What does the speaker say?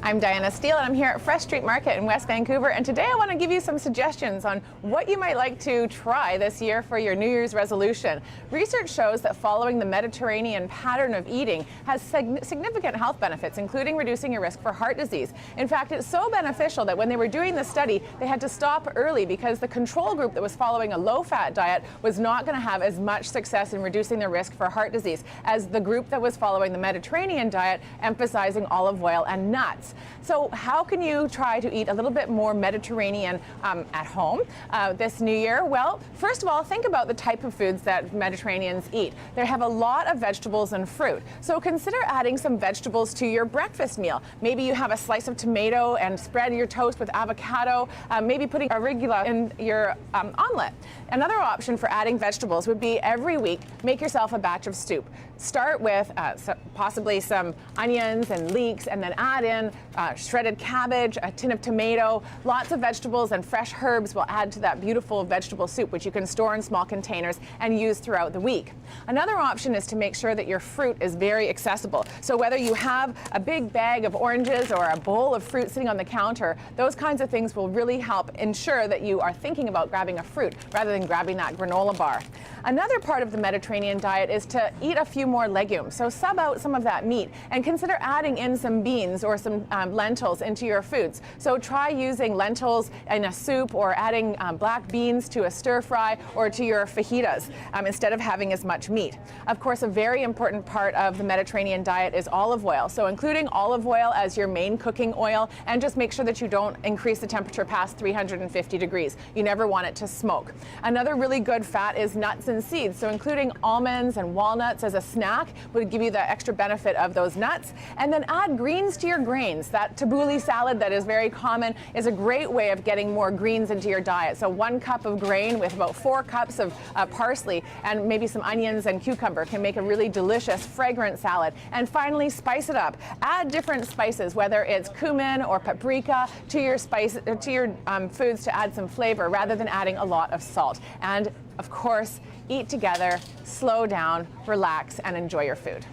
I'm Diana Steele, and I'm here at Fresh Street Market in West Vancouver, and today I want to give you some suggestions on what you might like to try this year for your New Year's resolution. Research shows that following the Mediterranean pattern of eating has significant health benefits, including reducing your risk for heart disease. In fact, it's so beneficial that when they were doing the study, they had to stop early because the control group that was following a low-fat diet was not going to have as much success in reducing their risk for heart disease as the group that was following the Mediterranean diet, emphasizing olive oil and nuts. So how can you try to eat a little bit more Mediterranean at home this new year? Well, first of all, think about the type of foods that Mediterraneans eat. They have a lot of vegetables and fruit. So consider adding some vegetables to your breakfast meal. Maybe you have a slice of tomato and spread your toast with avocado, maybe putting arugula in your omelet. Another option for adding vegetables would be every week, make yourself a batch of soup. Start with possibly some onions and leeks, and then add in shredded cabbage, a tin of tomato. Lots of vegetables and fresh herbs will add to that beautiful vegetable soup, which you can store in small containers and use throughout the week. Another option is to make sure that your fruit is very accessible. So whether you have a big bag of oranges or a bowl of fruit sitting on the counter, those kinds of things will really help ensure that you are thinking about grabbing a fruit rather than grabbing that granola bar. Another part of the Mediterranean diet is to eat a few more legumes. So sub out some of that meat and consider adding in some beans or some lentils into your foods. So try using lentils in a soup, or adding black beans to a stir fry or to your fajitas instead of having as much meat. Of course, a very important part of the Mediterranean diet is olive oil. So including olive oil as your main cooking oil, and just make sure that you don't increase the temperature past 350 degrees. You never want it to smoke. Another really good fat is nuts and seeds. So including almonds and walnuts as a snack would give you the extra benefit of those nuts. And then add greens to your grains. That tabbouleh salad that is very common is a great way of getting more greens into your diet. So 1 cup of grain with about 4 cups of parsley and maybe some onions and cucumber can make a really delicious, fragrant salad. And finally, spice it up. Add different spices, whether it's cumin or paprika, to your foods to add some flavor rather than adding a lot of salt. And of course, eat together, slow down, relax, and enjoy your food.